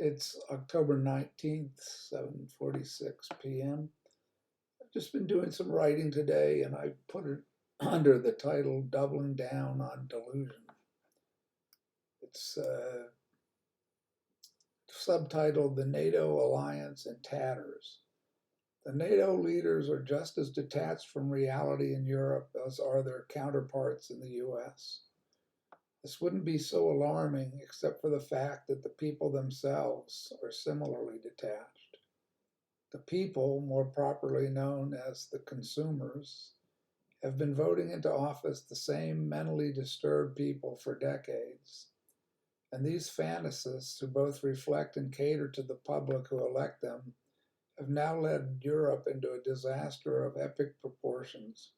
It's October 19th, 7:46 p.m. I've just been doing some writing today and I put it under the title Doubling Down on Delusion. It's subtitled The NATO Alliance in Tatters. The NATO leaders are just as detached from reality in Europe as are their counterparts in the US. This wouldn't be so alarming except for the fact that the people themselves are similarly detached. The people, more properly known as the consumers, have been voting into office the same mentally disturbed people for decades. And these fantasists, who both reflect and cater to the public who elect them, have now led Europe into a disaster of epic proportions.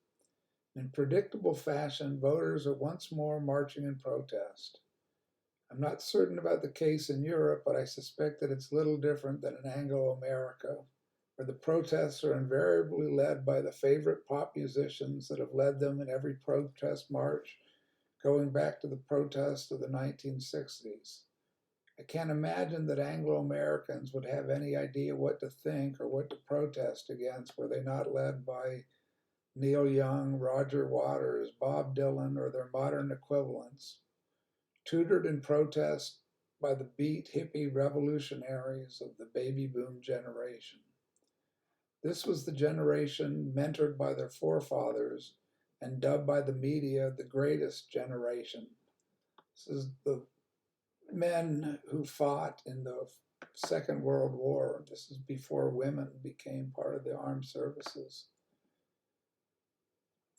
In predictable fashion, voters are once more marching in protest. I'm not certain about the case in Europe, but I suspect that it's little different than in Anglo-America, where the protests are invariably led by the favorite pop musicians that have led them in every protest march going back to the protests of the 1960s. I can't imagine that Anglo-Americans would have any idea what to think or what to protest against were they not led by Neil Young, Roger Waters, Bob Dylan, or their modern equivalents, tutored in protest by the beat hippie revolutionaries of the baby boom generation. This was the generation mentored by their forefathers and dubbed by the media the greatest generation. This is the men who fought in the Second World War. This is before women became part of the armed services.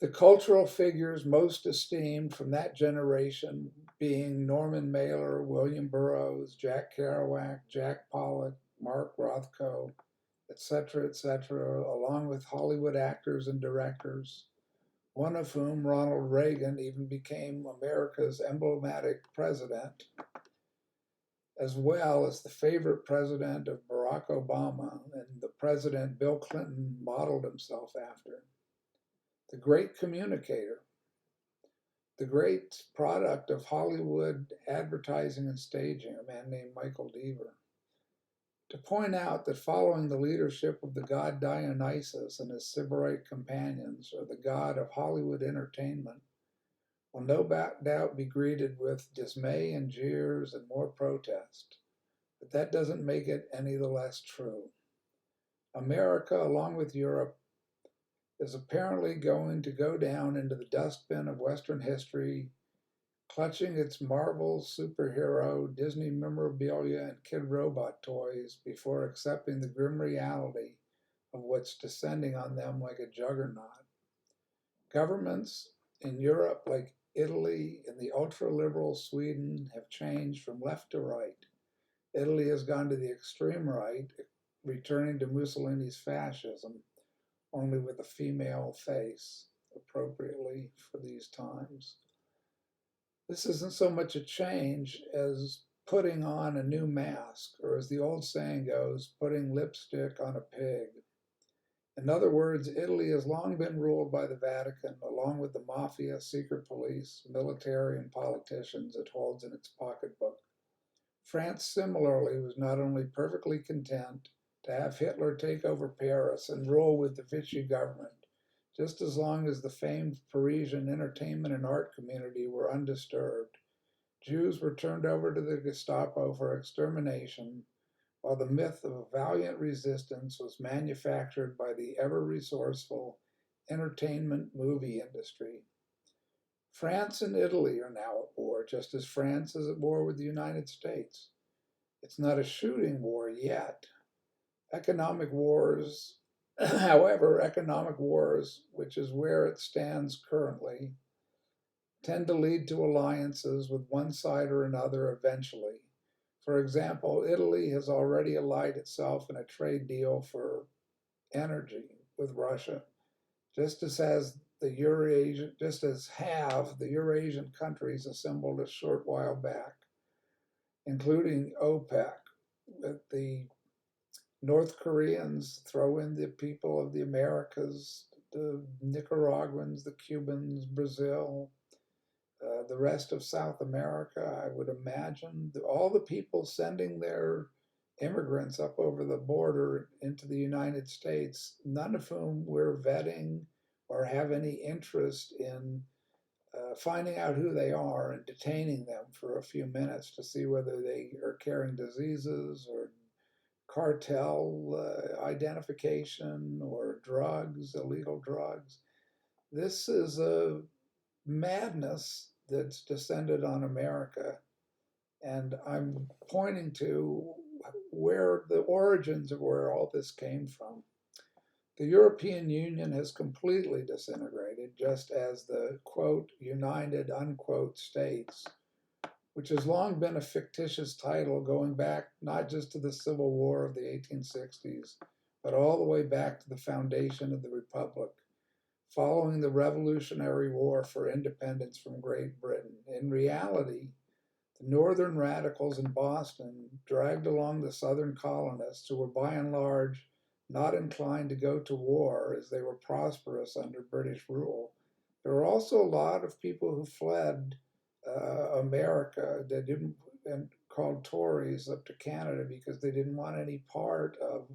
The cultural figures most esteemed from that generation being Norman Mailer, William Burroughs, Jack Kerouac, Jack Pollock, Mark Rothko, etc., along with Hollywood actors and directors, one of whom, Ronald Reagan, even became America's emblematic president, as well as the favorite president of Barack Obama and the president Bill Clinton modeled himself after. The great communicator, the great product of Hollywood advertising and staging, a man named Michael Deaver. To point out that following the leadership of the god Dionysus and his Sybarite companions, or the god of Hollywood entertainment, will no doubt be greeted with dismay and jeers and more protest. But that doesn't make it any the less true. America, along with Europe, is apparently going to go down into the dustbin of Western history, clutching its Marvel superhero, Disney memorabilia, and kid robot toys before accepting the grim reality of what's descending on them like a juggernaut. Governments in Europe, like Italy and the ultra-liberal Sweden, have changed from left to right. Italy has gone to the extreme right, returning to Mussolini's fascism, only with a female face, appropriately for these times. This isn't so much a change as putting on a new mask, or as the old saying goes, putting lipstick on a pig. In other words, Italy has long been ruled by the Vatican, along with the mafia, secret police, military, and politicians it holds in its pocketbook. France similarly was not only perfectly content to have Hitler take over Paris and rule with the Vichy government, just as long as the famed Parisian entertainment and art community were undisturbed. Jews were turned over to the Gestapo for extermination, while the myth of a valiant resistance was manufactured by the ever-resourceful entertainment movie industry. France and Italy are now at war, just as France is at war with the United States. It's not a shooting war yet. Economic wars, however, economic wars, which is where it stands currently, tend to lead to alliances with one side or another eventually. For example, Italy has already allied itself in a trade deal for energy with Russia, just as have the Eurasian countries assembled a short while back, including OPEC, with the North Koreans, throw in the people of the Americas, the Nicaraguans, the Cubans, Brazil, the rest of South America, I would imagine. All the people sending their immigrants up over the border into the United States, none of whom we're vetting or have any interest in finding out who they are and detaining them for a few minutes to see whether they are carrying diseases or cartel identification or drugs, illegal drugs. This is a madness that's descended on America. And I'm pointing to where the origins of where all this came from. The European Union has completely disintegrated, just as the quote, United unquote States, which has long been a fictitious title going back not just to the Civil War of the 1860s, but all the way back to the foundation of the Republic, following the Revolutionary War for independence from Great Britain. In reality, the Northern radicals in Boston dragged along the Southern colonists who were by and large not inclined to go to war as they were prosperous under British rule. There were also a lot of people who fled America that didn't, and called Tories up to Canada because they didn't want any part of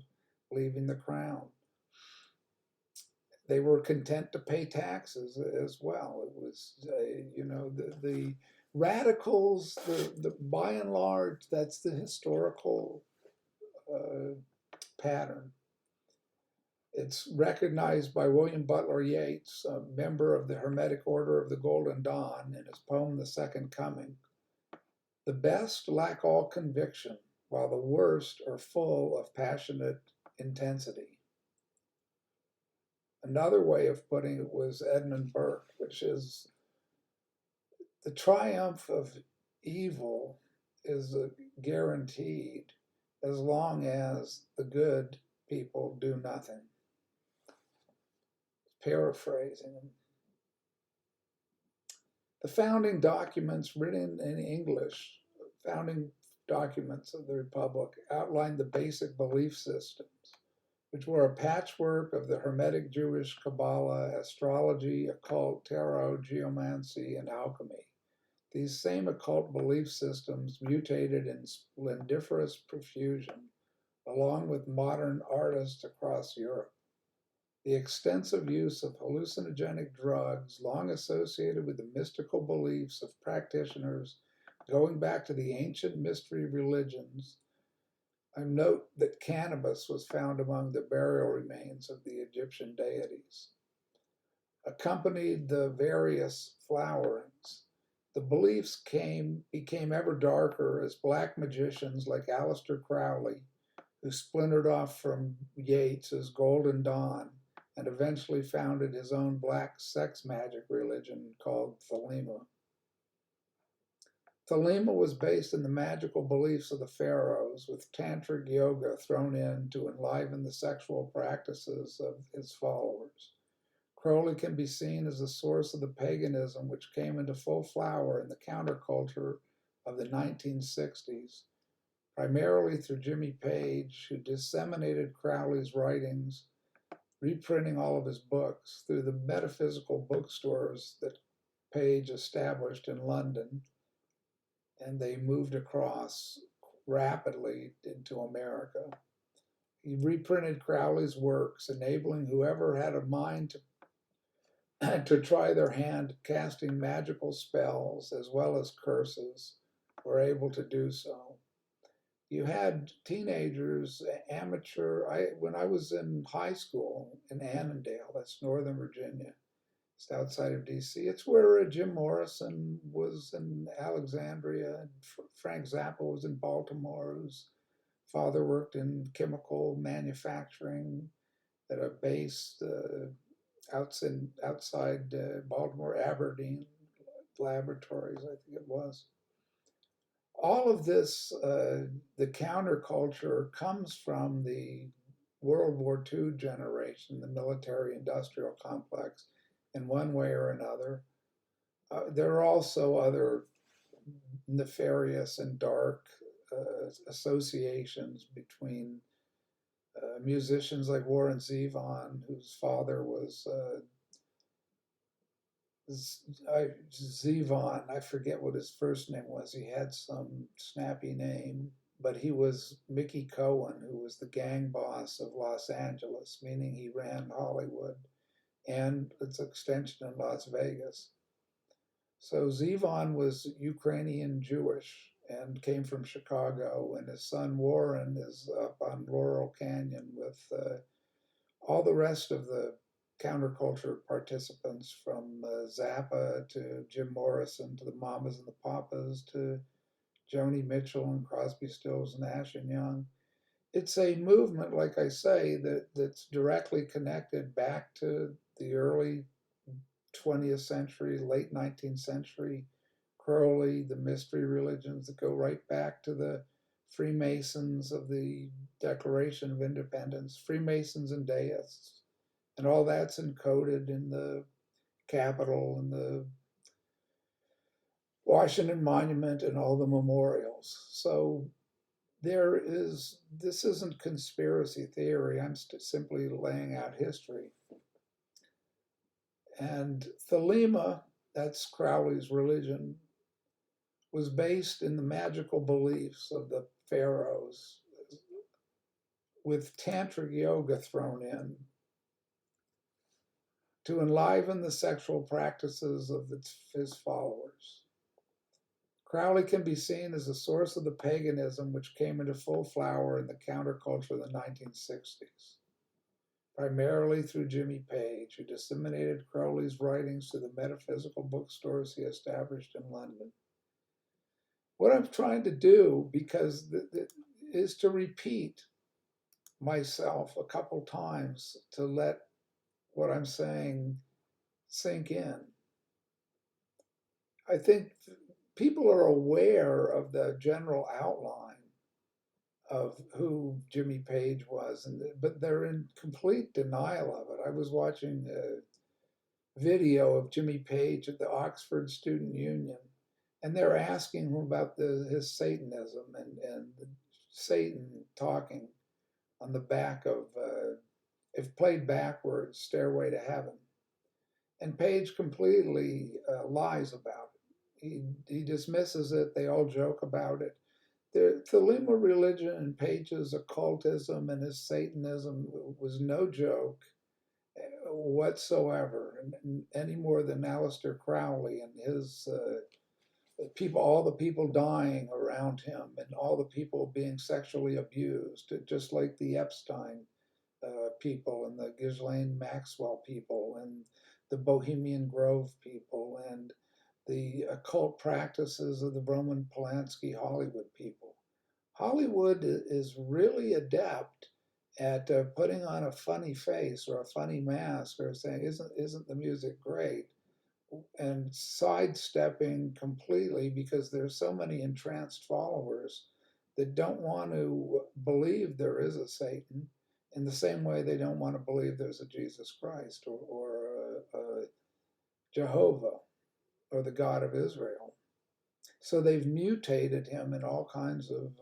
leaving the crown. They were content to pay taxes as well. It was, the radicals, by and large, that's the historical uh, pattern. It's recognized by William Butler Yeats, a member of the Hermetic Order of the Golden Dawn, in his poem The Second Coming. The best lack all conviction, while the worst are full of passionate intensity. Another way of putting it was Edmund Burke, which is the triumph of evil is guaranteed as long as the good people do nothing. Paraphrasing. The founding documents written in English, founding documents of the Republic, outlined the basic belief systems, which were a patchwork of the Hermetic Jewish Kabbalah, astrology, occult, tarot, geomancy, and alchemy. These same occult belief systems mutated in splendiferous profusion, along with modern artists across Europe. The extensive use of hallucinogenic drugs, long associated with the mystical beliefs of practitioners going back to the ancient mystery religions. I note that cannabis was found among the burial remains of the Egyptian deities, accompanied the various flowerings. The beliefs became ever darker as black magicians like Aleister Crowley, who splintered off from Yeats's Golden Dawn and eventually founded his own black sex magic religion called Thelema. Thelema was based in the magical beliefs of the pharaohs, with tantric yoga thrown in to enliven the sexual practices of his followers. Crowley can be seen as the source of the paganism which came into full flower in the counterculture of the 1960s, primarily through Jimmy Page, who disseminated Crowley's writings, reprinting all of his books through the metaphysical bookstores that Page established in London, and they moved across rapidly into America. He reprinted Crowley's works, enabling whoever had a mind to try their hand at casting magical spells as well as curses were able to do so. You had teenagers, when I was in high school in Annandale, that's Northern Virginia, it's outside of DC. It's where Jim Morrison was in Alexandria, and Frank Zappa was in Baltimore, whose father worked in chemical manufacturing at a base outside Baltimore, Aberdeen Laboratories, I think it was. All of this, the counterculture, comes from the World War II generation, the military industrial complex, in one way or another. There are also other nefarious and dark associations between musicians like Warren Zevon, whose father was Zevon. I forget what his first name was. He had some snappy name. but he was Mickey Cohen, who was the gang boss of Los Angeles, meaning he ran Hollywood and its extension in Las Vegas. So Zevon was Ukrainian Jewish and came from Chicago, and his son Warren is up on Laurel Canyon with all the rest of the counterculture participants, from Zappa to Jim Morrison to the Mamas and the Papas to Joni Mitchell and Crosby, Stills, Nash and Young. It's a movement, like I say, that's directly connected back to the early 20th century, late 19th century, Crowley, the mystery religions that go right back to the Freemasons of the Declaration of Independence, Freemasons and deists. And all that's encoded in the Capitol and the Washington Monument and all the memorials. So this isn't conspiracy theory. I'm simply laying out history. And Thelema, that's Crowley's religion, was based in the magical beliefs of the pharaohs, with tantric yoga thrown in to enliven the sexual practices of his followers. Crowley can be seen as a source of the paganism which came into full flower in the counterculture of the 1960s, primarily through Jimmy Page, who disseminated Crowley's writings to the metaphysical bookstores he established in London. What I'm trying to do, is to repeat myself a couple times to let what I'm saying sink in. I think people are aware of the general outline of who Jimmy Page was, but they're in complete denial of it. I was watching a video of Jimmy Page at the Oxford Student Union, and they're asking him about his Satanism and Satan talking on the back of, if played backwards, Stairway to Heaven. And Page completely lies about it. He dismisses it. They all joke about it. The Thelema religion and Page's occultism and his Satanism was no joke whatsoever, any more than Aleister Crowley and his people, all the people dying around him and all the people being sexually abused, just like the Epstein people and the Ghislaine Maxwell people and the Bohemian Grove people and the occult practices of the Roman Polanski Hollywood people. Hollywood is really adept at putting on a funny face or a funny mask or saying, isn't the music great? And sidestepping completely because there's so many entranced followers that don't want to believe there is a Satan in the same way they don't want to believe there's a Jesus Christ or a Jehovah or the God of Israel. So they've mutated him in all kinds of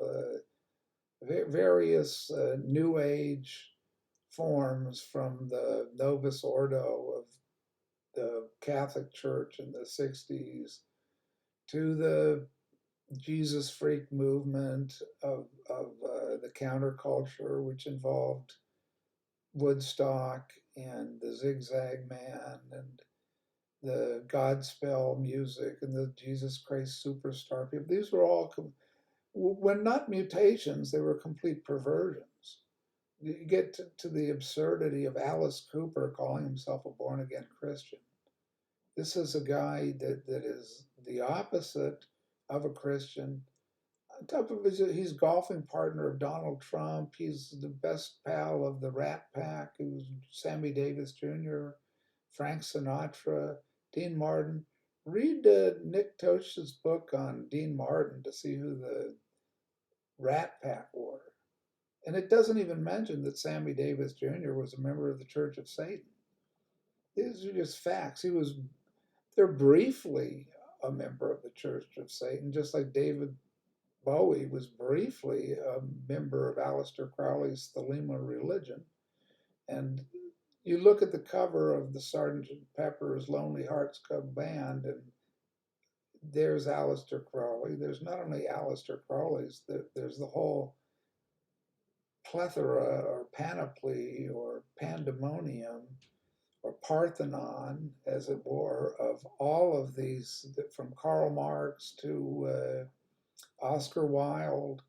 various New Age forms, from the Novus Ordo of the Catholic Church in the 60s to the Jesus freak movement of the counterculture, which involved Woodstock and the Zigzag Man and the Godspell music and the Jesus Christ Superstar people. These were all, when not mutations, they were complete perversions. You get to the absurdity of Alice Cooper calling himself a born-again Christian. This is a guy that is the opposite of a Christian. On top of it, he's golfing partner of Donald Trump. He's the best pal of the Rat Pack, who's Sammy Davis Jr., Frank Sinatra, Dean Martin. Read Nick Tosh's book on Dean Martin to see who the Rat Pack were. And it doesn't even mention that Sammy Davis Jr. was a member of the Church of Satan. These are just facts. He was there briefly a member of the Church of Satan, just like David Bowie was briefly a member of Aleister Crowley's Thelema religion. And you look at the cover of the Sgt. Pepper's Lonely Hearts Club Band, and there's Aleister Crowley. There's not only Aleister Crowley's, there's the whole plethora or panoply or pandemonium or Parthenon, as it were, of all of these, from Karl Marx to Oscar Wilde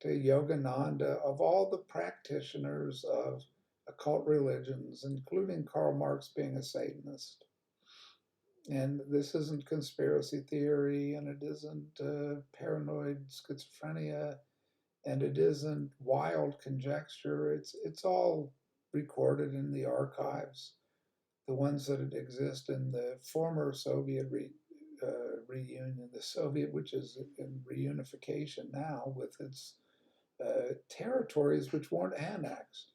to Yogananda, of all the practitioners of occult religions, including Karl Marx being a Satanist. And this isn't conspiracy theory, and it isn't paranoid schizophrenia, and it isn't wild conjecture. It's all recorded in the archives, the ones that exist in the former Soviet reunion, the Soviet, which is in reunification now with its territories which weren't annexed.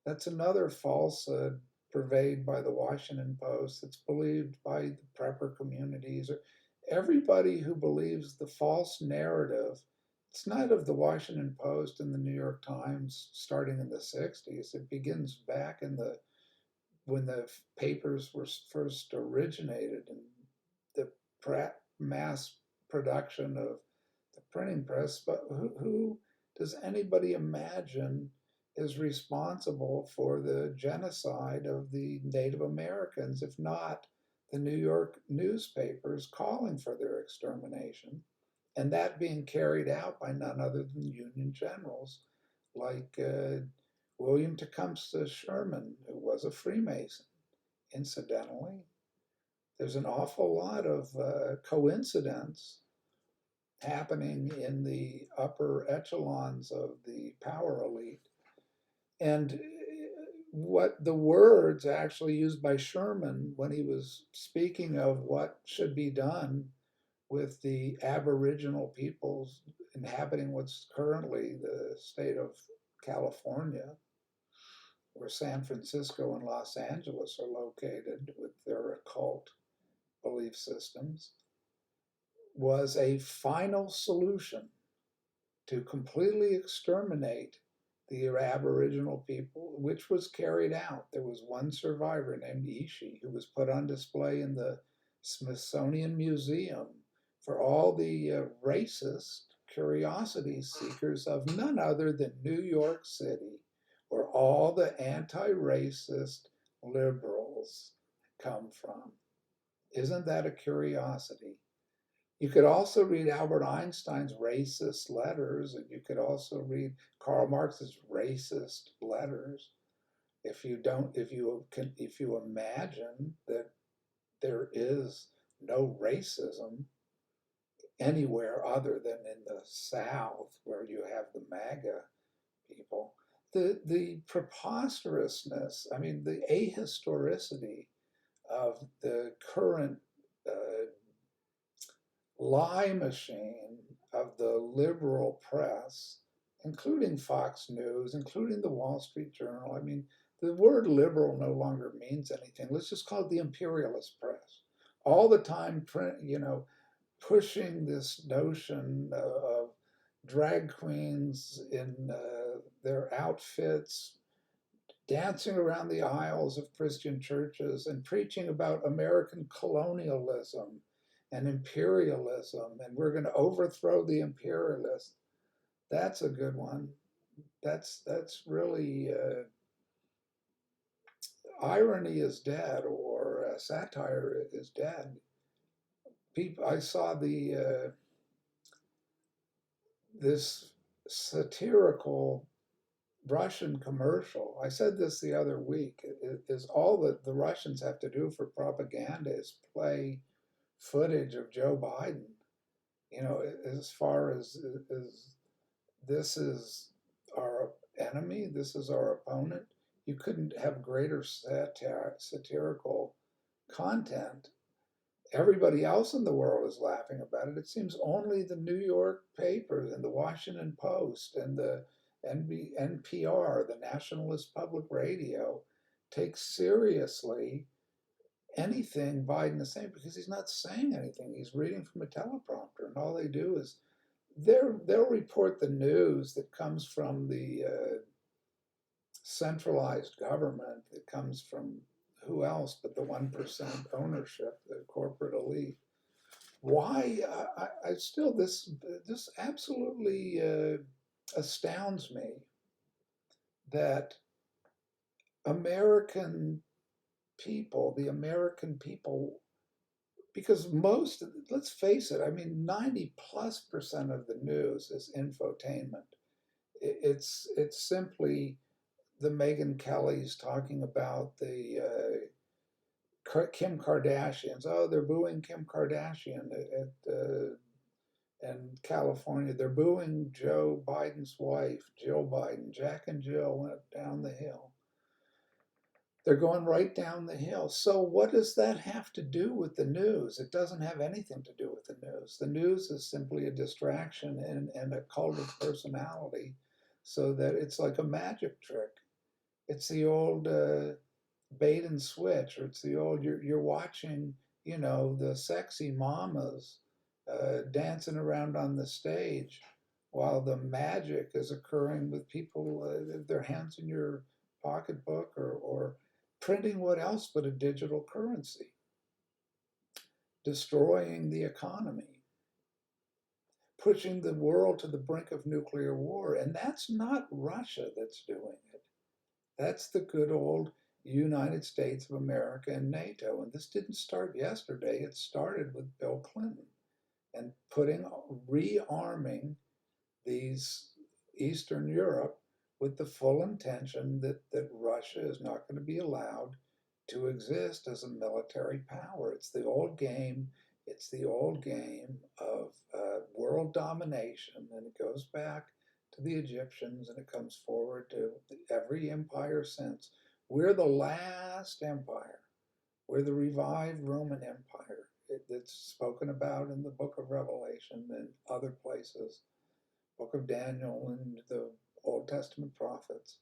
That's another falsehood purveyed by the Washington Post. It's believed by the prepper communities or everybody who believes the false narrative. It's not of the Washington Post and the New York Times starting in the 60s. It begins back in the when the papers were first originated and the mass production of the printing press. But who does anybody imagine is responsible for the genocide of the Native Americans, if not the New York newspapers calling for their extermination, and that being carried out by none other than Union generals like William Tecumseh Sherman, who was a Freemason, incidentally. There's an awful lot of coincidence happening in the upper echelons of the power elite. And what the words actually used by Sherman when he was speaking of what should be done with the Aboriginal peoples inhabiting what's currently the state of California, where San Francisco and Los Angeles are located with their occult belief systems, was a final solution to completely exterminate the Aboriginal people, which was carried out. There was one survivor named Ishi who was put on display in the Smithsonian Museum for all the racist curiosity seekers of none other than New York City, where all the anti-racist liberals come from. Isn't that a curiosity? You could also read Albert Einstein's racist letters, and you could also read Karl Marx's racist letters. If you imagine that there is no racism anywhere other than in the South, where you have the MAGA people, the preposterousness, I mean, the ahistoricity of the current uh, lie machine of the liberal press, including Fox News, including the Wall Street Journal. I mean, the word liberal no longer means anything. Let's just call it the imperialist press. All the time, pushing this notion of drag queens in their outfits, dancing around the aisles of Christian churches and preaching about American colonialism and imperialism, and we're going to overthrow the imperialists. That's a good one. That's really irony is dead, or satire is dead. People, I saw the this satirical Russian commercial. I said this the other week. Is all that the Russians have to do for propaganda is play footage of Joe Biden. You know, as far as this is our enemy, this is our opponent. You couldn't have greater satirical content. Everybody else in the world is laughing about it. It seems only the New York papers and the Washington Post and the NPR, the Nationalist Public Radio, take seriously anything Biden is saying, because he's not saying anything. He's reading from a teleprompter, and all they do is they'll report the news that comes from the centralized government, that comes from who else but the 1% ownership, the corporate elite. Why? I still this absolutely astounds me that American the American people, because most, let's face it, I mean, 90+% of the news is infotainment. It's simply the Megyn Kellys talking about the Kim Kardashians. Oh, they're booing Kim Kardashian in California. They're booing Joe Biden's wife, Jill Biden. Jack and Jill went down the hill. They're going right down the hill. So, what does that have to do with the news? It doesn't have anything to do with the news. The news is simply a distraction and a cult of personality, so that it's like a magic trick. It's the old bait and switch, or it's the old you're watching, the sexy mamas dancing around on the stage while the magic is occurring with people, their hands in your pocketbook, or printing what else but a digital currency, destroying the economy, pushing the world to the brink of nuclear war. And that's not Russia that's doing it. That's the good old United States of America and NATO. And this didn't start yesterday. It started with Bill Clinton and rearming these Eastern Europe with the full intention that Russia is not going to be allowed to exist as a military power. It's the old game. It's the old game of world domination, and it goes back to the Egyptians, and it comes forward to every empire since. We're the last empire. We're the revived Roman Empire. It's spoken about in the book of Revelation and other places, book of Daniel and the Old Testament prophets.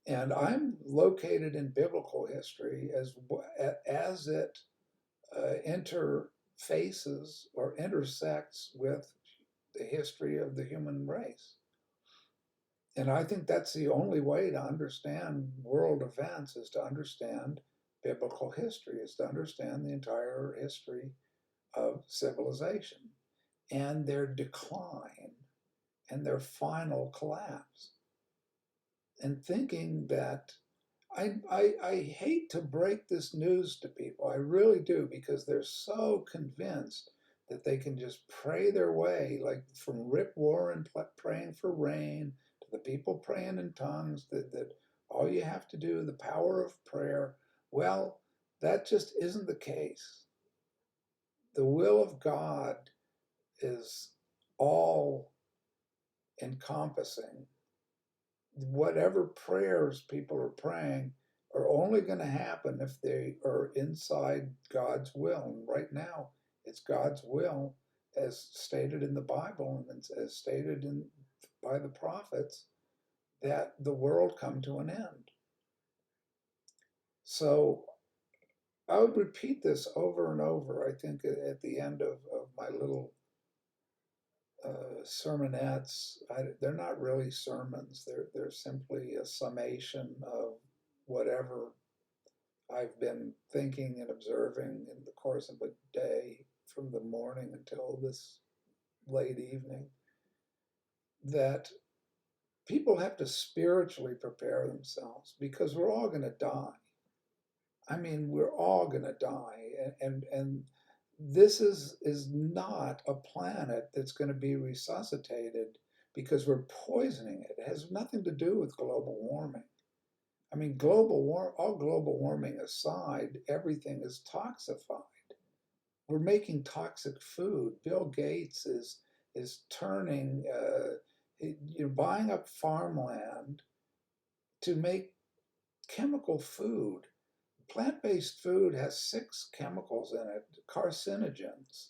And I'm located in biblical history as it interfaces or intersects with the history of the human race. And I think that's the only way to understand world events, is to understand biblical history, is to understand the entire history of civilization and their decline and their final collapse. And thinking that I hate to break this news to people. I really do, because they're so convinced that they can just pray their way, like from Rip Warren praying for rain to the people praying in tongues, that all you have to do, the power of prayer. Well, that just isn't the case. The will of God is all encompassing. Whatever prayers people are praying are only going to happen if they are inside God's will. And right now, it's God's will, as stated in the Bible and as stated by the prophets, that the world come to an end. So I would repeat this over and over, I think, at the end of my little sermonettes. They're not really sermons. They're simply a summation of whatever I've been thinking and observing in the course of a day, from the morning until this late evening. That people have to spiritually prepare themselves, because we're all going to die. I mean, we're all going to die, and this is not a planet that's going to be resuscitated because we're poisoning it. It has nothing to do with global warming. I mean, all global warming aside, everything is toxified. We're making toxic food. Bill Gates is turning, buying up farmland to make chemical food. Plant-based food has 6 chemicals in it, carcinogens.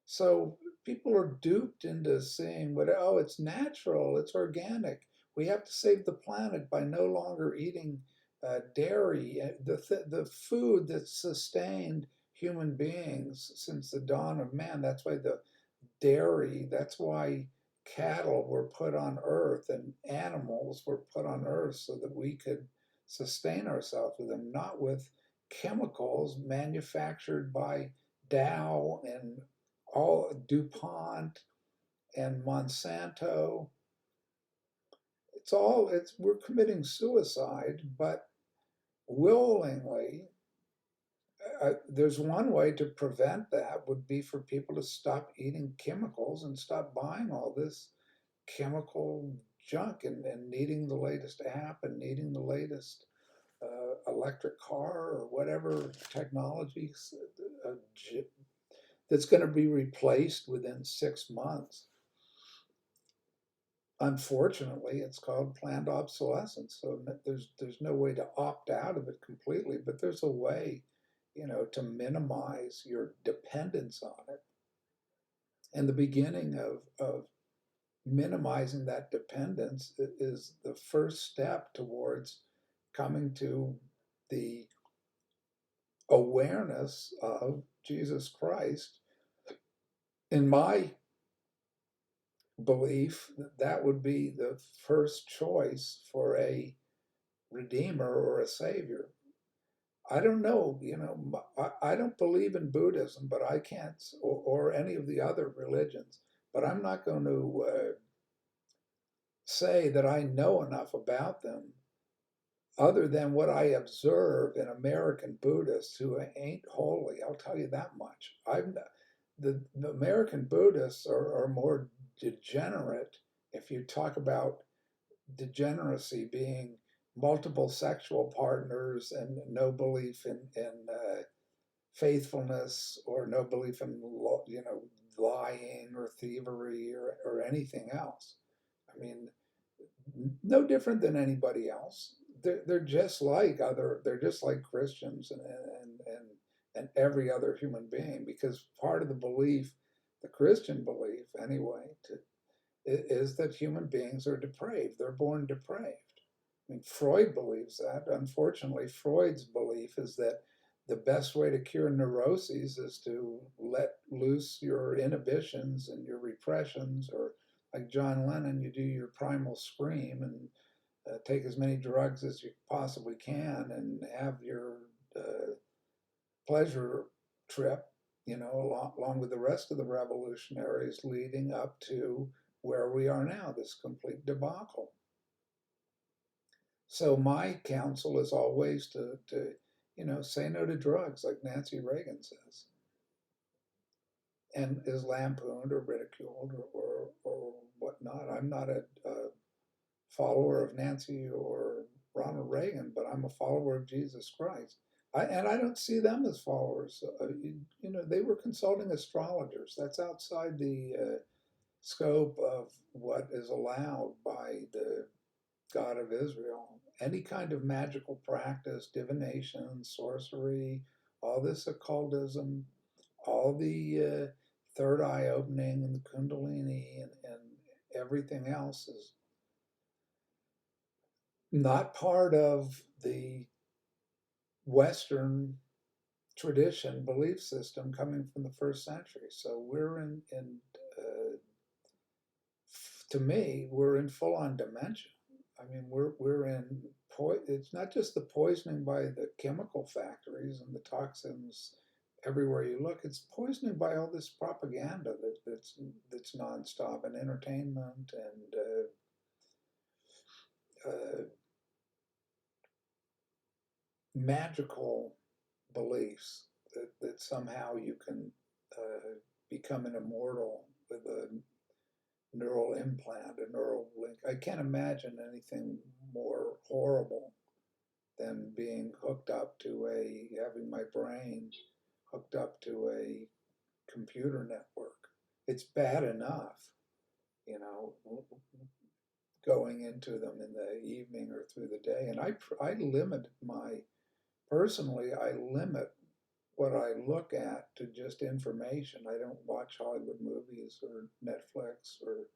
So people are duped into saying, oh, it's natural, it's organic. We have to save the planet by no longer eating dairy, the food that sustained human beings since the dawn of man. That's why the dairy, that's why cattle were put on earth and animals were put on earth, so that we could sustain ourselves with them, not with chemicals manufactured by Dow and all DuPont and Monsanto. We're committing suicide, but willingly. There's one way to prevent that would be for people to stop eating chemicals and stop buying all this chemical junk and needing the latest app and needing the latest electric car or whatever technology uh, that's going to be replaced within 6 months. Unfortunately, it's called planned obsolescence. So there's no way to opt out of it completely, but there's a way, to minimize your dependence on it. And the beginning of minimizing that dependence is the first step towards coming to the awareness of Jesus Christ. In my belief, that would be the first choice for a redeemer or a savior. I don't know, I don't believe in Buddhism, but I can't, or any of the other religions, but I'm not going to say that I know enough about them other than what I observe in American Buddhists who ain't holy. I'll tell you that much. The American Buddhists are more degenerate if you talk about degeneracy being multiple sexual partners and no belief in faithfulness or no belief in lying or thievery or anything else. I mean, no different than anybody else. They're just like Christians and every other human being, because part of the belief, the Christian belief anyway, is that human beings are depraved. They're born depraved. I mean, Freud believes that. Unfortunately, Freud's belief is that the best way to cure neuroses is to let loose your inhibitions and your repressions, or like John Lennon, you do your primal scream and take as many drugs as you possibly can and have your uh, pleasure trip, along with the rest of the revolutionaries leading up to where we are now, this complete debacle. So my counsel is always to say no to drugs, like Nancy Reagan says, and is lampooned or ridiculed or whatnot. I'm not a follower of Nancy or Ronald Reagan, but I'm a follower of Jesus Christ. And I don't see them as followers. They were consulting astrologers. That's outside the scope of what is allowed by the God of Israel. Any kind of magical practice, divination, sorcery, all this occultism, all the third eye opening and the Kundalini and everything else is not part of the Western tradition belief system coming from the first century. So we're in to me, we're in full on dementia. I mean, we're in it's not just the poisoning by the chemical factories and the toxins everywhere you look. It's poisoning by all this propaganda that's nonstop, and entertainment and magical beliefs that somehow you can become an immortal with a neural implant, a neural link. I can't imagine anything more horrible than being hooked up to having my brain hooked up to a computer network. It's bad enough, you know, going into them in the evening or through the day. And I limit personally, I limit what I look at to just information. I don't watch Hollywood movies or Netflix, or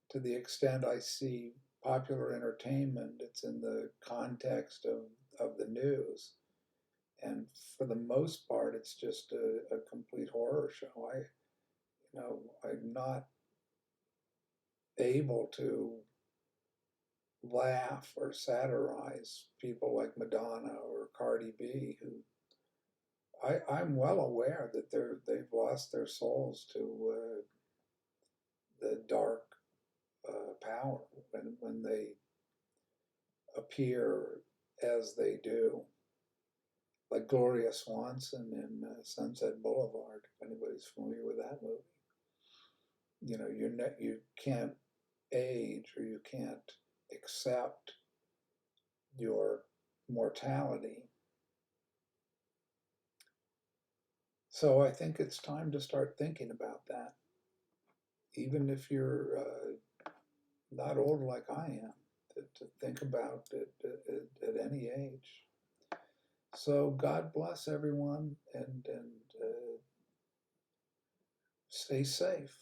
to the extent I see popular entertainment, it's in the context of the news. And for the most part, it's just a complete horror show. I'm not able to laugh or satirize people like Madonna or Cardi B, who I'm well aware that they've lost their souls to the dark power when they appear as they do, like Gloria Swanson in Sunset Boulevard. If anybody's familiar with that movie, you know, you can't age or you can't accept your mortality. So I think it's time to start thinking about that, even if you're not old like I am, to think about it at any age. So God bless everyone, and stay safe.